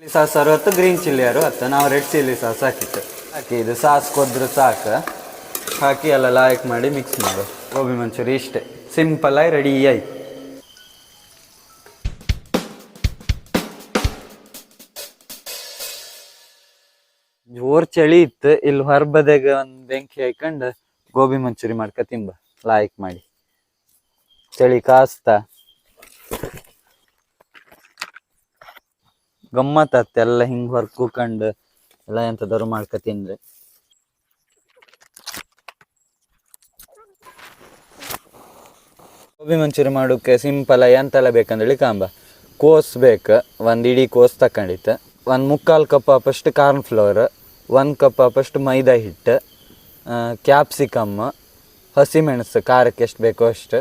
Sauce 60, green chilli 60. ನಾವು red chilli sauce ಹಾಕಿತ್ತು. ಹಾಕಿ ಇದು ಸಾಸ್ ಕೊದ್ರು ಸಾಕು. ಹಾಕಿ ಎಲ್ಲ ಲಾಯ್ಕ್ ಮಾಡಿ ಮಿಕ್ಸ್ ಮಾಡು. ಗೋಬಿ ಮಂಚೂರಿ ಇಷ್ಟೇ ಸಿಂಪಲ್ಲಾಗಿ ರೆಡಿ ಆಯ್ತು. ಜೋರ್ ಚಳಿ ಇತ್ತು. ಇಲ್ಲಿ ಹೊರಬದಾಗ ಒಂದು ಬೆಂಕಿ ಹಾಕೊಂಡು ಗೋಬಿ ಮಂಚೂರಿ ಮಾಡ್ಕ ತಿಂಬ ಲಾಯ್ಕ್ ಮಾಡಿ. ಚಳಿ ಕಾಸ್ತಾ ಗಮ್ಮತ್ತ ಎಲ್ಲ ಹಿಂಗ್ ಹೊರ ಕೂಕೊಂಡು ಎಲ್ಲ ಎಂತದಾರು ಮಾಡ್ಕ ತಿಂದ್ರೆ. ಗೋಬಿ ಮಂಚೂರಿ ಮಾಡೋಕ್ಕೆ ಸಿಂಪಲ್ ಎಂತೆಲ್ಲ ಬೇಕಂದೇಳಿ ಕಾಂಬ. ಕೋಸ್ ಬೇಕು, ಒಂದು ಇಡೀ ಕೋಸ್ ತಕೊಂಡಿತ್ತು. ಒಂದು 3/4 ಕಪ್ ಆಪಷ್ಟು ಕಾರ್ನ್ ಫ್ಲವರ್, 1 ಕಪ್ ಆಪಷ್ಟು ಮೈದಾ ಹಿಟ್ಟು, ಕ್ಯಾಪ್ಸಿಕಮ್, ಹಸಿಮೆಣಸು ಖಾರಕ್ಕೆ ಎಷ್ಟು ಬೇಕೋ ಅಷ್ಟು,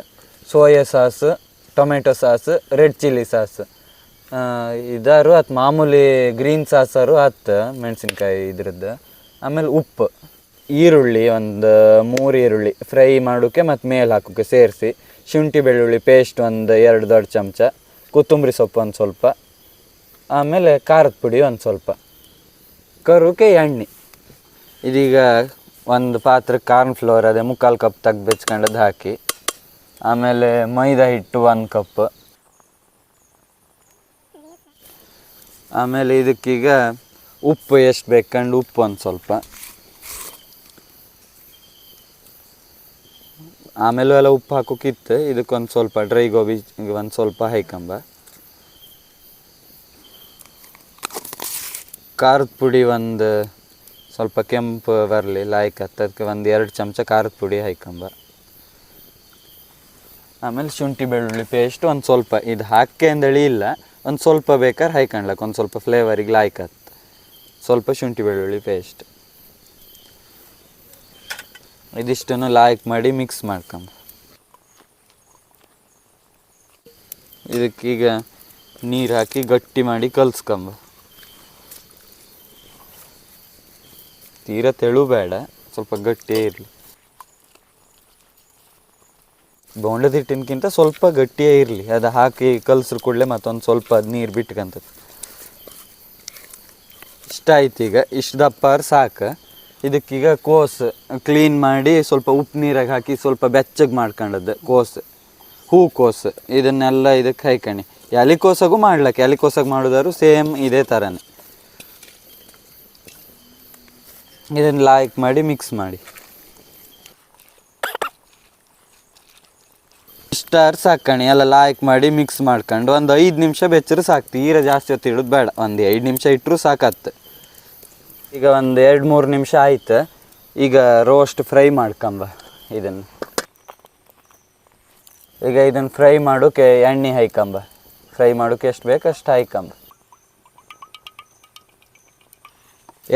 soya sauce, tomato sauce, red chilli sauce, ಇದಾರು ಅದು ಮಾಮೂಲಿ ಗ್ರೀನ್ ಸಾಸಾರು ಹತ್ತು ಮೆಣಸಿನ್ಕಾಯಿ ಇದ್ರದ್ದು. ಆಮೇಲೆ ಉಪ್ಪು, ಈರುಳ್ಳಿ ಒಂದು 3 ಈರುಳ್ಳಿ ಫ್ರೈ ಮಾಡೋಕ್ಕೆ ಮತ್ತು ಮೇಲೆ ಹಾಕೋಕ್ಕೆ ಸೇರಿಸಿ, ಶುಂಠಿ ಬೆಳ್ಳುಳ್ಳಿ ಪೇಸ್ಟ್ ಒಂದು 2 ದೊಡ್ಡ ಚಮಚ, ಕೊತ್ತಂಬರಿ ಸೊಪ್ಪು ಒಂದು ಸ್ವಲ್ಪ, ಆಮೇಲೆ ಖಾರದ ಪುಡಿ ಒಂದು ಸ್ವಲ್ಪ, ಕರುಕೆ ಎಣ್ಣೆ. ಇದೀಗ ಒಂದು ಪಾತ್ರೆ ಕಾರ್ನ್ ಫ್ಲೋರ್ ಅದೇ 3/4 ಕಪ್ ತೆಗ್ದು ಬೆಚ್ಕೊಂಡದ್ದು ಹಾಕಿ, ಆಮೇಲೆ ಮೈದಾ ಹಿಟ್ಟು 1 ಕಪ್, ಆಮೇಲೆ ಇದಕ್ಕೀಗ ಉಪ್ಪು ಎಷ್ಟು ಬೇಕಂಡು ಉಪ್ಪು ಒಂದು ಸ್ವಲ್ಪ, ಆಮೇಲೆ ಎಲ್ಲ ಉಪ್ಪು ಹಾಕೋಕ್ಕಿತ್ತು. ಇದಕ್ಕೊಂದು ಸ್ವಲ್ಪ ಡ್ರೈ ಗೋಬಿ ಒಂದು ಸ್ವಲ್ಪ ಹಾಯ್ಕೊಂಬ. ಖಾರದ ಪುಡಿ ಒಂದು ಸ್ವಲ್ಪ ಕೆಂಪು ಬರಲಿ ಲಾಯ್ಕ್ ಅದಕ್ಕೆ ಒಂದು 2 ಚಮಚ ಖಾರದ ಪುಡಿ ಹಾಯ್ಕೊಂಬ. ಆಮೇಲೆ ಶುಂಠಿ ಬೆಳ್ಳುಳ್ಳಿ ಪೇಸ್ಟ್ ಒಂದು ಸ್ವಲ್ಪ, ಇದು ಹಾಕಿ ಅಂದೇಳಿ ಇಲ್ಲ, ಒಂದು ಸ್ವಲ್ಪ ಬೇಕಾದ್ರೆ ಹಾಯ್ಕೊಂಡ್ಲಕ್ಕೆ ಒಂದು ಸ್ವಲ್ಪ ಫ್ಲೇವರಿಗೆ ಲಾಯ್ಕ್ ಸ್ವಲ್ಪ ಶುಂಠಿ ಬೆಳ್ಳುಳ್ಳಿ ಪೇಸ್ಟ್. ಇದಿಷ್ಟನ್ನು ಲಾಯ್ಕ್ ಮಾಡಿ ಮಿಕ್ಸ್ ಮಾಡ್ಕೊಂಬ. ಇದಕ್ಕೀಗ ನೀರು ಹಾಕಿ ಗಟ್ಟಿ ಮಾಡಿ ಕಲ್ಸ್ಕೊಂಬ. ತೀರಾ ತೆಳು ಬೇಡ, ಸ್ವಲ್ಪ ಗಟ್ಟಿಯೇ ಇರಲಿ. ಬೋಂಡದ ಹಿಟ್ಟಿನಕ್ಕಿಂತ ಸ್ವಲ್ಪ ಗಟ್ಟಿಯೇ ಇರಲಿ. ಅದು ಹಾಕಿ ಕಲ್ಸ್ರ ಕೂಡಲೇ ಮತ್ತೊಂದು ಸ್ವಲ್ಪ ಅದು ನೀರು ಬಿಟ್ಕಂತದ್ದು. ಇಷ್ಟ ಆಯ್ತು. ಈಗ ಇಷ್ಟು ದಪ್ಪ ಸಾಕು. ಇದಕ್ಕೀಗ ಕೋಸು ಕ್ಲೀನ್ ಮಾಡಿ ಸ್ವಲ್ಪ ಉಪ್ಪು ನೀರಾಗಿ ಹಾಕಿ ಸ್ವಲ್ಪ ಬೆಚ್ಚಗೆ ಮಾಡ್ಕೊಂಡದ್ದು ಕೋಸು, ಹೂಕೋಸು, ಇದನ್ನೆಲ್ಲ ಇದಕ್ಕೆ ಹಾಯ್ಕಣಿ. ಎಲೆಕೋಸಾಗೂ ಮಾಡ್ಲಕ್ಕೆ, ಎಲೆಕೋಸಾಗಿ ಮಾಡೋದಾದ್ರು ಸೇಮ್ ಇದೇ ಥರನೇ. ಇದನ್ನು ಲಾಯ್ಕ್ ಮಾಡಿ ಮಿಕ್ಸ್ ಮಾಡಿ. ಇಷ್ಟಾರು ಸಾಕಣಿ ಎಲ್ಲ ಲಾಯ್ಕ್ ಮಾಡಿ ಮಿಕ್ಸ್ ಮಾಡ್ಕೊಂಡು ಒಂದು 5 ನಿಮಿಷ ಬೆಚ್ಚರು ಸಾಕು. ತೀರ ಜಾಸ್ತಿ ಹೊತ್ತು ಇಡೋದು ಬೇಡ, ಒಂದು 5 ನಿಮಿಷ ಇಟ್ಟರು ಸಾಕತ್ತು. ಈಗ ಒಂದು 2-3 ನಿಮಿಷ ಆಯ್ತು. ಈಗ ರೋಸ್ಟ್ ಫ್ರೈ ಮಾಡ್ಕೊಂಬ ಇದನ್ನು. ಈಗ ಇದನ್ನು ಫ್ರೈ ಮಾಡೋಕ್ಕೆ ಎಣ್ಣೆ ಹಾಯ್ಕೊಂಬ. ಫ್ರೈ ಮಾಡೋಕ್ಕೆ ಎಷ್ಟು ಬೇಕು ಅಷ್ಟು ಹಾಯ್ಕೊಂಬ.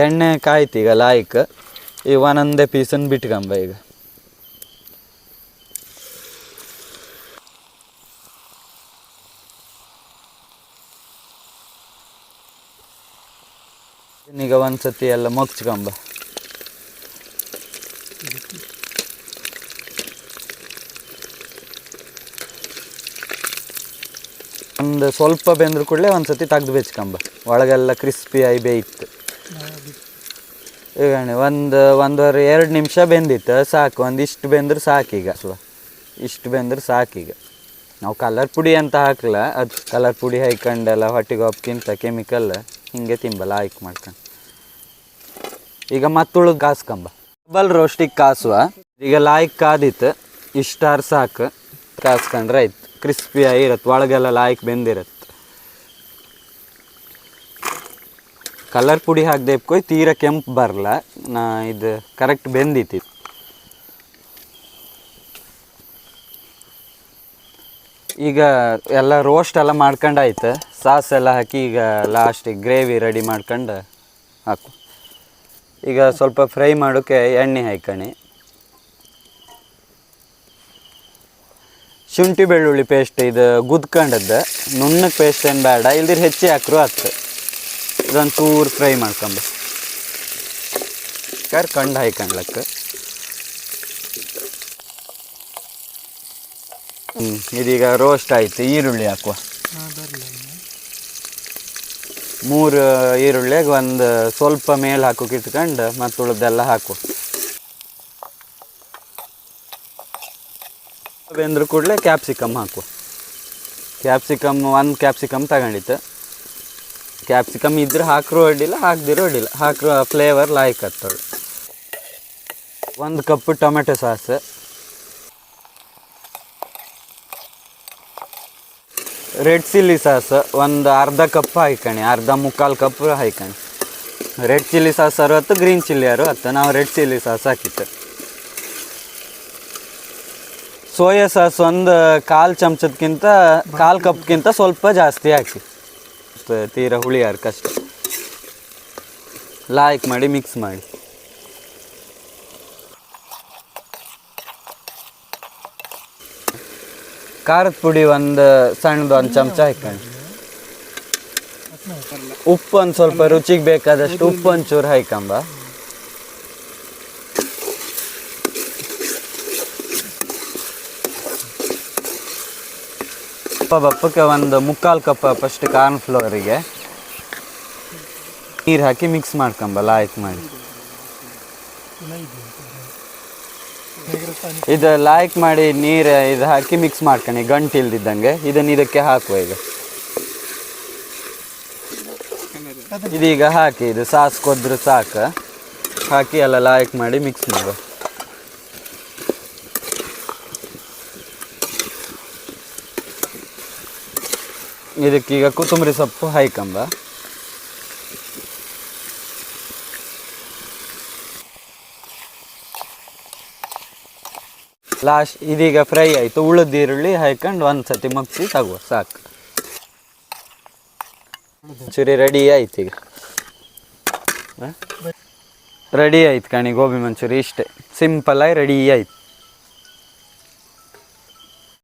ಎಣ್ಣೆ ಕಾಯ್ತು ಈಗ ಲಾಯ್ಕ್. ಈಗ ಒಂದೊಂದೇ ಪೀಸನ್ನು ಬಿಟ್ಕೊಂಬ. ಈಗ ಈಗ ಒಂದ್ಸತಿ ಎಲ್ಲ ಮೊಗ್ಚ್ಕೊಂಬ. ಒಂದು ಸ್ವಲ್ಪ ಬೆಂದ್ರ ಕೂಡಲೇ ಒಂದ್ಸತಿ ತೆಗ್ದು ಬೆಚ್ಕೊಂಬ. ಒಳಗೆಲ್ಲ ಕ್ರಿಸ್ಪಿಯಾಗಿ ಬೇಯಿತ್ತು. ಈಗ ಒಂದೂವರೆ 2 ನಿಮಿಷ ಬೆಂದಿತ್ತು ಸಾಕು. ಒಂದಿಷ್ಟು ಬೆಂದ್ರೆ ಸಾಕೀಗ. ಇಷ್ಟು ಬೆಂದ್ರೆ ಸಾಕೀಗ. ನಾವು ಕಲರ್ ಪುಡಿ ಅಂತ ಹಾಕಲ್ಲ, ಅದು ಕಲರ್ ಪುಡಿ ಹಾಕೊಂಡೆಲ್ಲ ಹೊಟ್ಟೆಗೆ ಹೋಗ್ಕಿಂತ ಕೆಮಿಕಲ್ ಹಿಂಗೆ ತಿಂಬಲ್ಲ ಆಯ್ಕೆ ಮಾಡ್ಕೊಂಡು. ಈಗ ಮತ್ತುಳು ಕಾಸ್ಕೊಂಬ. ಡಬಲ್ ರೋಸ್ಟಿಗೆ ಕಾಸುವ. ಈಗ ಲಾಯ್ಕ್ ಕಾದಿತ್ತು. ಇಷ್ಟಾರು ಸಾಕು. ಕಾಸ್ಕೊಂಡ್ರೆ ಆಯ್ತು. ಕ್ರಿಸ್ಪಿಯಾಗಿ ಇರತ್ತೆ, ಒಳಗೆಲ್ಲ ಲಾಯ್ಕ್ ಬೆಂದಿರತ್ತೆ. ಕಲರ್ ಪುಡಿ ಹಾಕದೆ ಕೊಯ್ ತೀರ ಕೆಂಪು ಬರಲ್ಲ. ಇದು ಕರೆಕ್ಟ್ ಬೆಂದಿತ್ತು. ಈಗ ಎಲ್ಲ ರೋಸ್ಟ್ ಎಲ್ಲ ಮಾಡ್ಕೊಂಡಾಯ್ತು. ಸಾಸ್ ಎಲ್ಲ ಹಾಕಿ ಈಗ ಲಾಸ್ಟಿಗೆ ಗ್ರೇವಿ ರೆಡಿ ಮಾಡ್ಕೊಂಡು ಹಾಕು. ಈಗ ಸ್ವಲ್ಪ ಫ್ರೈ ಮಾಡೋಕ್ಕೆ ಎಣ್ಣೆ ಹಾಕಣಿ. ಶುಂಠಿ ಬೆಳ್ಳುಳ್ಳಿ ಪೇಸ್ಟ್ ಇದು ಗುದ್ಕೊಂಡದ್ದು, ನುಣ್ಣಗೆ ಪೇಸ್ಟ್ ಏನು ಬೇಡ, ಇಲ್ದಿರ ಹೆಚ್ಚಿ ಹಾಕ್ರು ಆಯ್ತು. ಇದೊಂದು ಚೂರು ಫ್ರೈ ಮಾಡ್ಕೊಂಬ. ಕರ್ಕೊಂಡು ಹಾಯ್ಕೊಂಡ್ಲಕ್ಕೆ. ಇದೀಗ ರೋಸ್ಟ್ ಆಯ್ತು. ಈರುಳ್ಳಿ ಹಾಕುವ. 3 ಈರುಳ್ಳಿಗೆ ಒಂದು ಸ್ವಲ್ಪ ಮೇಲೆ ಹಾಕೋಕೆ ಇಟ್ಕೊಂಡು ಮತ್ತು ಉಳಿದೆಲ್ಲ ಹಾಕು. ಬೆಂದ್ರ ಕೂಡಲೇ ಕ್ಯಾಪ್ಸಿಕಮ್ ಹಾಕು. Capsicum 1 capsicum ತಗೊಂಡಿತ್ತು. ಕ್ಯಾಪ್ಸಿಕಮ್ ಇದ್ರೆ ಹಾಕ್ರೂ ಅಡ್ಡಿಲ್ಲ, ಹಾಕ್ದಿರೋ ಅಡ್ಡಿಲ್ಲ, ಹಾಕ್ರೋ ಫ್ಲೇವರ್ ಲಾಯ್ಕ್ ಆಗ್ತದೆ. 1 cup tomato sauce, red chilli sauce ಒಂದು ಅರ್ಧ ಕಪ್ ಹಾಯ್ಕಣಿ, ಅರ್ಧ ಮುಕ್ಕಾಲು ಕಪ್ ಹಾಯ್ಕಣಿ. Red chilli sauce 60, green chilli 60, ನಾವು ರೆಡ್ ಚಿಲ್ಲಿ ಸಾಸ್ ಹಾಕಿತ್ತು. ಸೋಯಾ ಸಾಸ್ ಒಂದು 1/4 ಚಮಚದಕ್ಕಿಂತ 1/4 ಕಪ್ಗಿಂತ ಸ್ವಲ್ಪ ಜಾಸ್ತಿ ಹಾಕಿ, ತೀರಾ ಹುಳಿ ಕಷ್ಟ. ಲಾಯ್ಕ್ ಮಾಡಿ ಮಿಕ್ಸ್ ಮಾಡಿ. ಖಾರದ ಪುಡಿ ಒಂದು ಸಣ್ಣದು 1 ಚಮಚ ಹಾಕೊಂಡು, ಉಪ್ಪು ಒಂದು ಸ್ವಲ್ಪ ರುಚಿಗೆ ಬೇಕಾದಷ್ಟು ಉಪ್ಪು ಒಂಚೂರು ಹಾಕಂಬ. ಬಪ್ಪಕ್ಕೆ ಒಂದು ಮುಕ್ಕಾಲು ಕಪ್ ಫಸ್ಟ್ ಕಾರ್ನ್ ಫ್ಲೋರಿಗೆ ನೀರು ಹಾಕಿ ಮಿಕ್ಸ್ ಮಾಡ್ಕೊಂಬ ಲಾಯ್ಕ್ ಮಾಡಿ. ಇದು ಲಾಯ್ಕ್ ಮಾಡಿ ನೀರು ಇದು ಹಾಕಿ ಮಿಕ್ಸ್ ಮಾಡ್ಕೊಂಡು ಗಂಟು ಇಲ್ದಿದ್ದಂಗೆ ಇದನ್ನು ಇದಕ್ಕೆ ಹಾಕುವ. ಈಗ ಇದೀಗ ಹಾಕಿ ಇದು ಸಾಸ್ ಕೊದ್ರೆ ಸಾಕು, ಹಾಕಿ ಎಲ್ಲ ಲಾಯ್ಕ್ ಮಾಡಿ ಮಿಕ್ಸ್ ಮಾಡು. ಇದಕ್ಕೀಗ ಕೊತ್ತಂಬರಿ ಸೊಪ್ಪು ಹಾಯ್ಕಂಬ. ಲಾಸ್ಟ್ ಇದೀಗ ಫ್ರೈ ಆಯಿತು, ಉಳಿದ ಈರುಳ್ಳಿ ಹಾಕೊಂಡು ಒಂದು ಸತಿ ಮಗ್ಸಿ ತಗೋ ಸಾಕು. ಮಂಚೂರಿ ರೆಡಿ ಆಯ್ತು. ಈಗ ರೆಡಿ ಆಯ್ತು ಕಣಿ ಗೋಬಿ ಮಂಚೂರಿ, ಇಷ್ಟೇ ಸಿಂಪಲಾಗಿ ರೆಡಿ ಆಯ್ತು.